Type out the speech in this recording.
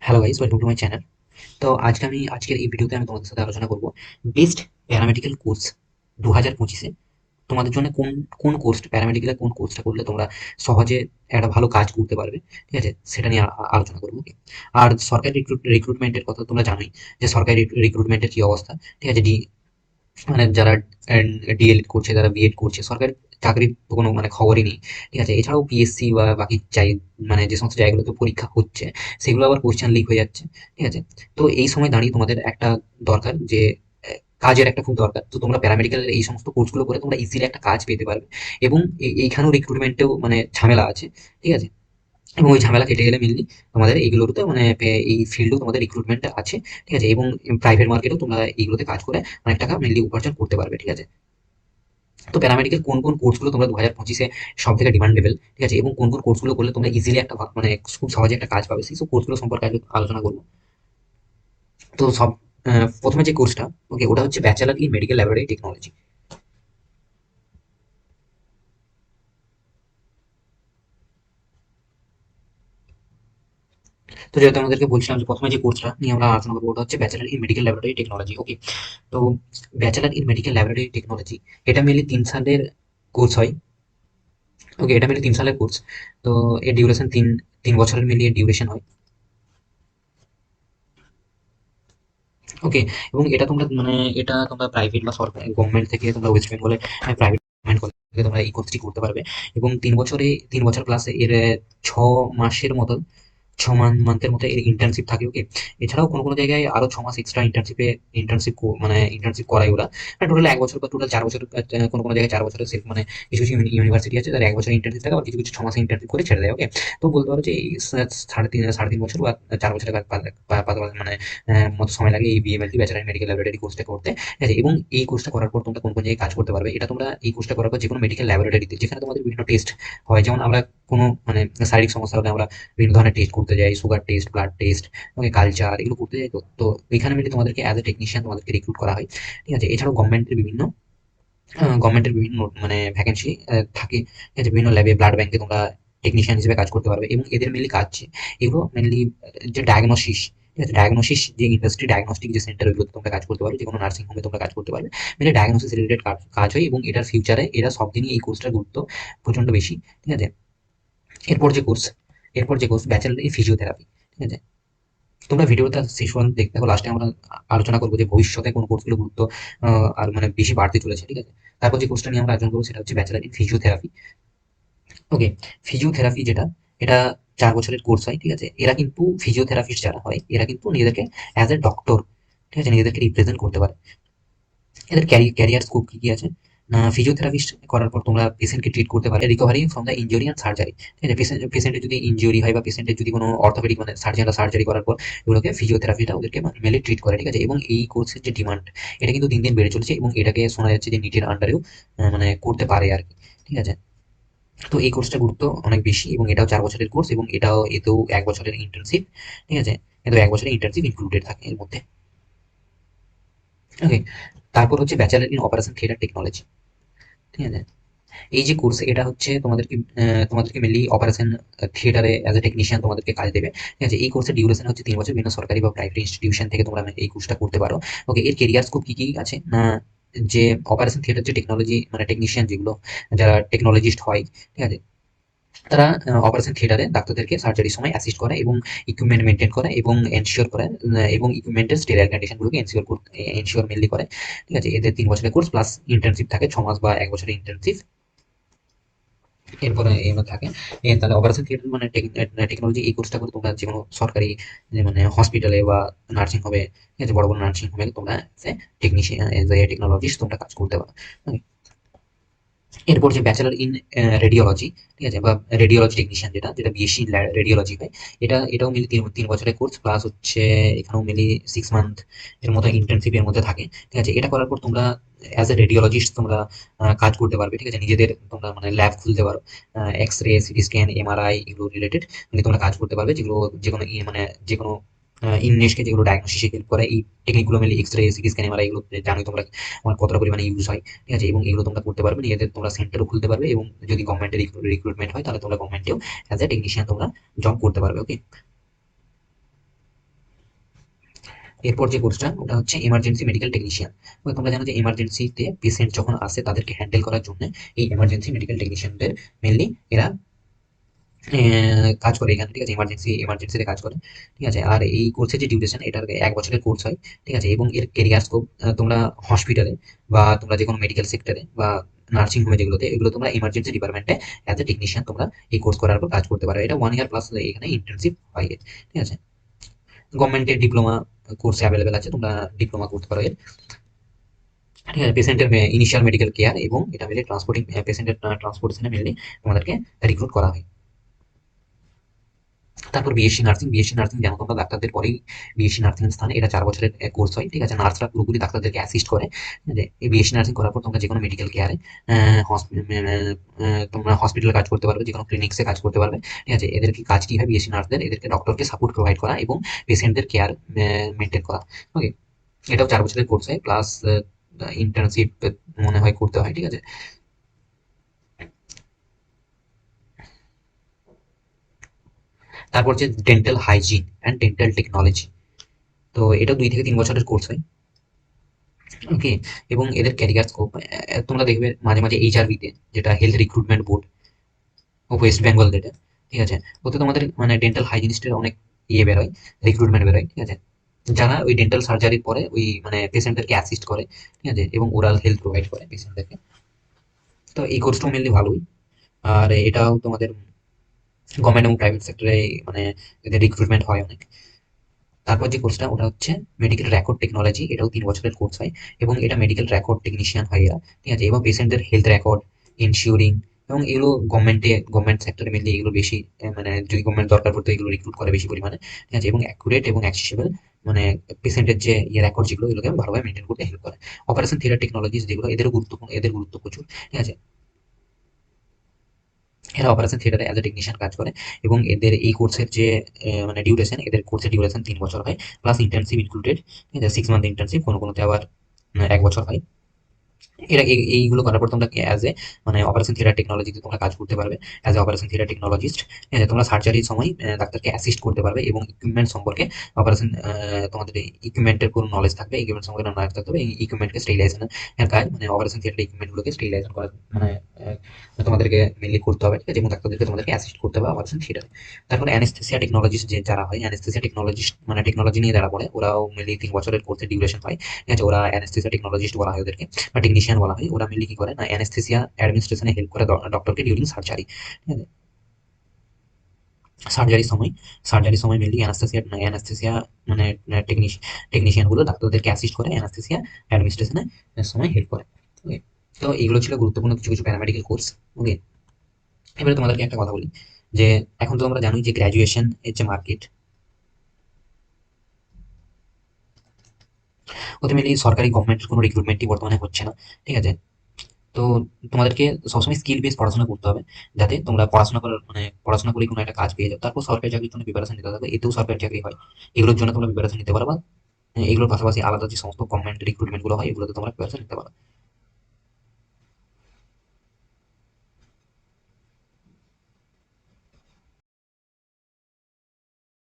Hello guys, welcome to my channel. তো আজকের এই ভিডিওতে আমি তোমাদের সাথে আলোচনা করব বেস্ট প্যারামেডিক্যাল কোর্স 2025-এ তোমাদের জন্য কোন কোন কোর্সটা, প্যারামেডিক্যালের কোন কোর্সটা করলে তোমরা সহজে একটা ভালো কাজ করতে পারবে। ঠিক আছে, সেটা নিয়ে আলোচনা করবো। ওকে। আর সরকারি রিক্রুটমেন্টের কথা তোমরা জানোই যে সরকারি রিক্রুটমেন্টের কি অবস্থা। ঠিক আছে, মানে যারা ডিএলএড করছে, যারা বিএড করছে, সরকারি চাকরির তো কোনো মানে খবরই নেই। ঠিক আছে, এছাড়াও পিএসসি বা বাকি মানে যে সমস্ত জায়গাগুলোতে পরীক্ষা হচ্ছে সেগুলো আবার কোশ্চেন লিক হয়ে যাচ্ছে। ঠিক আছে, তো এই সময় দাঁড়িয়ে তোমাদের একটা দরকার যে কাজের একটা খুব দরকার। তো তোমরা প্যারামেডিক্যালের এই সমস্ত কোর্সগুলো করে তোমরা ইজিলি একটা কাজ পেতে পারবে। এবং এইখানেও রিক্রুটমেন্টেও মানে ঝামেলা আছে। ঠিক আছে, এবং ওই ঝামেলা কেটে গেলে মেনলি তোমাদের এইগুলোতে মানে এই ফিল্ডেও তোমাদের রিক্রুটমেন্ট আছে। ঠিক আছে, এবং প্রাইভেট মার্কেটেও তোমরা এইগুলোতে কাজ করে অনেক টাকা মেনলি উপার্জন করতে পারবে। ঠিক আছে, তো প্যারামেডিক্যাল কোন কোন কোর্সগুলো তোমরা 2025-এ সব থেকে ডিমান্ডেবল, ঠিক আছে, এবং কোন কোন কোর্সগুলো করলে তোমরা ইজিলি একটা মানে খুব সহজে একটা কাজ পাবে, সেই সব কোর্সগুলো সম্পর্কে আগে আলোচনা করবো। তো প্রথমে যে কোর্সটা, ওকে, ওটা হচ্ছে bachelor in medical laboratory technology. তো যেহেতু আমাদেরকে বলছিলাম যে প্রথমে যে কোর্সটা নিয়ে আমরা আলোচনা করবো ওটা হচ্ছে bachelor in medical laboratory technology. Okay, তো bachelor in medical laboratory technology এটা মেনলি 3 সালের কোর্স হয়। ওকে, এটা মেনলি 3 সালের কোর্স। তো এর ডিউরেশন তিন তিন বছরের মিলিয়ে ডিউরেশন হয়। ওকে, এবং এটা তোমরা মানে এটা তোমরা প্রাইভেট বা সরকারি গভর্নমেন্ট থেকে তোমরা ওয়েস্ট বেঙ্গলে প্রাইভেট গভর্নমেন্ট কলেজ থেকে তোমরা এই কোর্সটি করতে পারবে। এবং 3 বছর প্লাস এর 6 মাসের মতো, মান্থের মতো এর ইন্টার্নশিপ থাকে। ওকে, এছাড়াও কোনো কোনো জায়গায় আরো 6 মাস এক্সট্রা ইন্টার্নশিপ মানে ইন্টার্নশিপ করায় ওরা। টোটাল 1 বছর বা টোটাল 4 বছর। কোনো কোনো জায়গায় 4 বছরের সেলফ মানে কিছু কিছু ইউনিভার্সিটি আছে তার 1 বছর ইন্টার্নশিপ থাকে, আবার কিছু কিছু 6 মাসে ইন্টার্নশিপ করে ছেড়ে দেয়। ওকে, তো বলতে পারো যে এই সাড়ে তিন বছর বা 4 বছরের মানে মতো সময় লাগে এই বিএমএলটি, ব্যাচেলার মেডিকেল ল্যাবরেটরি কোর্সটা করতে। ঠিক আছে, এবং এই কোর্সটা করার পর তোমরা কোন কোন জায়গায় কাজ করতে পারবে, এটা তোমরা এই কোর্সটা করার পর যে কোনো মেডিকেল ল্যাবরেটরিতে যেখানে তোমাদের বিভিন্ন টেস্ট হয়, যেমন আমরা কোনো মানে শারীরিক সমস্যা হলে আমরা বিভিন্ন ধরনের টেস্ট করতে যাই, সুগার টেস্ট, ব্লাড টেস্ট, ওকে, কালচার, এগুলো করতে যাই। তো এখানে মিলে তোমাদেরকে অ্যাজ এ টেকনিশিয়ান তোমাদেরকে রিক্রুট করা হয়। ঠিক আছে, এছাড়াও গভর্নমেন্টের বিভিন্ন মানে ভ্যাকেন্সি থাকে। ঠিক আছে, বিভিন্ন ল্যাবে, ব্লাড ব্যাংকে তোমরা টেকনিশিয়ান হিসেবে কাজ করতে পারবে। এবং এদের মেনলি কাজ এগুলো মেনলি যে ডায়াগনোসিস, ঠিক আছে, ডায়াগনোসিস যে ইন্ডাস্ট্রি, ডায়াগনস্টিক যে সেন্টার, ওইগুলোতে তোমরা কাজ করতে পারবে, যে কোনো নার্সিং হোমে তোমরা কাজ করতে পারবে। মেনলি ডায়াগনোসিস রিলেটেড কাজ কাজ হয়, এবং এটার ফিউচারে এরা সব দিনই এই কোর্সটার গুরুত্ব প্রচন্ড বেশি। ঠিক আছে, এরপর যে কোর্স এরপর যে কোর্স ব্যাচেলর ইন ফিজিওথেরাপি। ঠিক আছে, তোমরা ভিডিওটা শেষ পর্যন্ত দেখতে থাকো, লাস্টে আমরা আলোচনা করবো যে ভবিষ্যতে কোন কোর্সগুলো গুরুত্ব আর মানে বেশি বাড়তে চলেছে। ঠিক আছে, তারপর যে কোর্সটা নিয়ে আমরা আলোচনা করবো সেটা হচ্ছে bachelor in physiotherapy. Okay, physiotherapy যেটা, এটা 4 বছরের কোর্স হয়। ঠিক আছে, এরা কিন্তু ফিজিওথেরাপিস্ট যারা হয় এরা কিন্তু নিজেদেরকে অ্যাজ এ ডক্টর, ঠিক আছে, নিজেদেরকে রিপ্রেজেন্ট করতে পারে। এদের ক্যারিয়ার স্কোপ কি কি আছে না, ফিজিওথেরাপিস্ট করার পর তোমরা পেশেন্টকে ট্রিট করতে পারো, recovery from the injury and surgery. ঠিক আছে, পেশেন্টের যদি ইনজুরি হয় বা পেশেন্টের যদি কোনো অর্থোপেডিক মানে সার্জনরা সার্জারি করার পর এগুলোকে ফিজিওথেরাপিটা ওদেরকে মেলে ট্রিট করে। ঠিক আছে, এবং এই কোর্সের যে ডিমান্ড এটা কিন্তু দিন দিন বেড়ে চলেছে, এবং এটাকে শোনা যাচ্ছে যে নিটের আন্ডারেও মানে করতে পারে আর কি। ঠিক আছে, তো এই কোর্সটা গুরুত্ব অনেক বেশি, এবং এটাও 4 বছরের কোর্স, এবং এতেও 1 বছরের ইন্টার্নশিপ। ঠিক আছে, এতেও 1 বছরের ইন্টার্নশিপ ইনক্লুডেড থাকে এর মধ্যে। ওকে, তারপর হচ্ছে bachelor in operation theatre technology. ঠিক আছে, এই যে কোর্স এটা হচ্ছে তোমাদেরকে মেনলি অপারেশন থিয়েটারে অ্যাজ এ টেকনিশিয়ান তোমাদেরকে কাজ দেবে। ঠিক আছে, এই কোর্সের ডিউরেশন হচ্ছে 3 বছর। বিভিন্ন সরকারি বা প্রাইভেট ইনস্টিটিউশন থেকে তোমরা এই কোর্সটা করতে পারো। ওকে, এর কেরিয়ার স্কোপ কি কি আছে না, যে অপারেশন থিয়েটার যে টেকনোলজি মানে টেকনিশিয়ান যেগুলো, যারা টেকনোলজিস্ট হয়, ঠিক আছে, তারা অপারেশন থিয়েটারে ডাক্তারদেরকে সার্জারির সময় অ্যাসিস্ট করে এবং ইকুইপমেন্ট মেনটেন করে এবং এনশিওর করে, এবং ইকুইপমেন্টের স্টেরাইল কন্ডিশনগুলোকে এনশিওর মেনলি করে। ঠিক আছে, এদের 3 বছরের কোর্স প্লাস ইন্টার্নশিপ থাকে 6 মাস বা 1 বছরের ইন্টার্নশিপ এরপরে এগুলো থাকে। তাহলে অপারেশন থিয়েটার মানে টেকনোলজি, এই কোর্সটা করে তোমরা যে কোনো সরকারি যে মানে হসপিটালে বা নার্সিং হোমে, ঠিক আছে, বড় বড় নার্সিং হোমে তোমরা টেকনিশিয়ান এজ এ টেকনোলজিস্ট তোমরা কাজ করতে পারো। এরপর যে ব্যাচেলর ইন রেডিওলজি, ঠিক আছে, বা রেডিওলজি টেকনিশিয়ান যেটা যেটা বিএসসি রেডিওলজি হয়, এটাও মিলি 3 বছরের কোর্স প্লাস হচ্ছে এখানেও মিলি 6 মান্থ এর মতো ইন্টার্নশিপের মধ্যে থাকে। ঠিক আছে, এটা করার পর তোমরা অ্যাজ এ রেডিওলজিস্ট তোমরা কাজ করতে পারবে। ঠিক আছে, নিজেদের তোমরা মানে ল্যাব খুলতে পারো, X ray, CT scan, MRI, এগুলো রিলেটেড মানে তোমরা কাজ করতে পারবে, যেগুলো যে কোনো মানে যে কোনো ইনভেস্টকে যেগুলো ডায়াগনোসিসে হেল্প করে। এই টেকনিকগুলো মিলে X ray, CT scan, MRI, এগুলো জানোই তোমরা আমার কতটা পরিমাণে ইউজ হয়। ঠিক আছে, এবং এগুলো তোমরা করতে পারবে, নিজেদের তোমরা সেন্টারও খুলতে পারবে, এবং যদি গভর্নমেন্টের রিক্রুটমেন্ট হয় তাহলে তোমরা গভর্নমেন্টেও অ্যাজ এ টেকনিশিয়ান তোমরা জব করতে পারবে। ওকে, এরপর যে কোর্সটা ওটা হচ্ছে এমার্জেন্সি মেডিকেল টেকনিশিয়ান। তোমরা জানো যে এমার্জেন্সিতে পেশেন্ট যখন আসে তাদেরকে হ্যান্ডেল করার জন্য এই এমার্জেন্সি মেডিকেল টেকনিশিয়ানদের মেনলি এরা কাজ করে এখানে, ঠিক আছে? এমার্জেন্সিতে কাজ করে, ঠিক আছে? আর এই কোর্সের যে ডিউরেশন এটার 1 বছরের কোর্স হয়, ঠিক আছে? এবং এর কেরিয়ার স্কোপ তোমরা হসপিটালে বা তোমরা যেকোনো মেডিকেল সেক্টরে বা নার্সিং হোমে যেগুলোতে এগুলো তোমরা এমার্জেন্সি ডিপার্টমেন্টে অ্যাজ এ টেকনিশিয়ান তোমরা এই কোর্স করার পর কাজ করতে পারো। এটা 1 ইয়ার প্লাস এখানে ইন্টার্নশিপ হয় এর, ঠিক আছে? গভর্নমেন্টের ডিপ্লোমা কোর্স অ্যাভেলেবেল আছে, তোমরা ডিপ্লোমা করতে পারো এর, ঠিক আছে? পেশেন্টের ইনিশিয়াল মেডিকেল কেয়ার এবং এটা মিলে ট্রান্সপোর্টিং পেশেন্টের ট্রান্সপোর্টেশনে মিলে তোমাদেরকে রিক্রুট করা হয়। তারপর বিএসসি নার্সিং জানো তোমরা ডাক্তারদের পরেই বিএসসি নার্সিং স্থানে এটা 4 বছরের কোর্স হয়, ঠিক আছে? নার্সরা পুরোপুরি ডাক্তারদেরকে অ্যাসিস্ট করে, ঠিক আছে? এই বিএসসি নার্সিং করার পর তোমরা যে কোনো মেডিকেল কেয়ারে তোমরা হসপিটালে কাজ করতে পারবে, যে কোনো ক্লিনিক্সে কাজ করতে পারবে, ঠিক আছে? এদের কি কাজ কি হয়, বিএসসি নার্সদের এদেরকে ডক্টরকে সাপোর্ট প্রোভাইড করা এবং পেশেন্টদের কেয়ার মেনটেন করা। ওকে, এটাও 4 বছরের কোর্স হয় প্লাস ইন্টার্নশিপ মনে হয় করতে হয়, ঠিক আছে? তারপর যে dental hygiene and dental technology, তো এটা 2 থেকে 3 বছরের কোর্স হয়। ওকে, এবং এদের ক্যারিয়ার স্কোপ তোমরা দেখবে মাঝে মাঝে এইচআরবিতে, যেটা হেলথ রিক্রুটমেন্ট বোর্ড ও ওয়েস্ট বেঙ্গল যেটা, ঠিক আছে? ওতে তোমাদের মানে ডেন্টাল হাইজিনিস্টের অনেক বেরোয়, রিক্রুটমেন্ট বেরোয়, ঠিক আছে? যারা ওই ডেন্টাল সার্জারির পরে ওই মানে পেশেন্টদেরকে অ্যাসিস্ট করে, ঠিক আছে? এবং ওরাল হেলথ প্রোভাইড করে পেশেন্টদেরকে। তো এই কোর্সটাও মেনলি ভালোই। আর এটাও তোমাদের গভর্নমেন্ট এবং প্রাইভেট সেক্টরে মানে এদের রিক্রুটমেন্ট হয় অনেক। তারপর যে কোর্সটা ওটা হচ্ছে মেডিকেল রেকর্ড টেকনোলজি, এটাও 3 বছরের কোর্স হয় এবং এটা মেডিকেল রেকর্ড টেকনিশিয়ান হয় এরা, ঠিক আছে? এবং পেশেন্টদের হেলথ রেকর্ড ইনস্যুরিং এবং এগুলো গভর্নমেন্ট সেক্টরে মেনলি এগুলো বেশি মানে যদি গভর্নমেন্ট দরকার পড়তো এগুলো রিক্রুট করে বেশি পরিমাণে, ঠিক আছে? এবং অ্যাকুরেট এবং অ্যাক্সেসিবল মানে পেশেন্টের যে রেকর্ড যেগুলো এগুলোকে ভালোভাবে মেনটেন করতে হেল্প করে। অপারেশন থিয়েটার টেকনোলজিস যেগুলো এদের গুরুত্ব প্রচুর, ঠিক আছে? এরা অপারেশন থিয়েটারে অ্যাজ এ টেকনিশিয়ান কাজ করে এবং এদের এই কোর্সের যে মানে ডিউরেশন, এদের কোর্সের ডিউরেশন 3 বছর হয় প্লাস ইন্টার্নশিপ ইনক্লুডেড, ঠিক আছে? 6 মান্থ ইন্টার্নশিপ, কোনোতে আবার 1 বছর হয়। এরা এইগুলো করার পর তোমরা অ্যাজ এ মানে অপারেশন থিয়েটার টেকনোলজিতে তোমরা কাজ করতে পারবে as a operation theatre technologist, ঠিক আছে? তোমরা সার্জারির সময় ডাক্তারকে অ্যাসিস্ট করতে পারবে এবং ইকুইপমেন্ট সম্পর্কে অপারেশন তোমাদের ইকুইপমেন্টের কোনো নলেজ থাকবে, ইকুইপমেন্ট সম্পর্কে নলেজ থাকতে হবে। এই ইকুইপমেন্টকে স্টেরিলাইজেশন এর কাজ মানে অপারেশন থিয়েটার ইকুইপমেন্টগুলোকে স্টেরিলাইজেশন করা মানে তোমাদেরকে মেনলি করতে হবে, ঠিক আছে? এবং ডাক্তারদেরকে তোমাদেরকে অ্যাসিস্ট করতে হবে অপারেশন থিয়েটারে। তারপরে অ্যানেস্থেসিয়া টেকনোলজিস্ট যে যারা হয়, অ্যানেস্থেসিয়া টেকনোলজিস্ট মানে টেকনোলজি নিয়ে যারা পড়ে ওরাও মেনলি 3 বছরের কোর্সের ডিউরেশন হয়, ঠিক আছে? ওরা অ্যানেস্থেসিয়া টেকনোলজিস্ট বলা হয় ওদেরকে বা টেকনিশিয়ান বলা হয়। ওরা মেনলি কি করে না, অ্যানেস্থেসিয়া অ্যাডমিনিস্ট্রেশনে হেল্প করে ডক্টরকে ডিউরিং সার্জারি, ঠিক আছে? সার্জারির সময় সার্জারির সময় মেনলি অ্যানাস্থেসিয়া মানে টেকনিশিয়ান গুলো ডাক্তারদেরকে অ্যাসিস্ট করে অ্যানাস্থেসিয়া অ্যাডমিনিস্ট্রেশনের সময় হেল্প করে। ওকে, তো এগুলো ছিল গুরুত্বপূর্ণ কিছু কিছু প্যারামেডিক্যাল কোর্স। ওকে, এবারে তোমাদেরকে একটা কথা বলি যে এখন তো আমরা জানি যে গ্র্যাজুয়েশন এর যে মার্কেট, ওতে মেনলি সরকারি গভর্নমেন্টের কোনো রিক্রুটমেন্টই বর্তমানে হচ্ছে না, ঠিক আছে? তো তোমাদেরকে সবসময় স্কিল বেস পড়াশোনা করতে হবে, যাতে তোমরা পড়াশোনা করার মানে পড়াশোনা করে কোনো একটা কাজ পেয়ে যাও, তারপর সরকারি চাকরির জন্য প্রিপারেশন নিতে হবে, এতেও সরকারি চাকরি হয়, এগুলোর জন্য তোমরা প্রিপারেশন নিতে পারো বা এগুলোর পাশাপাশি আলাদা যে সমস্ত গভর্নমেন্ট রিক্রুটমেন্ট গুলো হয় এগুলোতে তোমরা প্রিপারেশন নিতে পারো।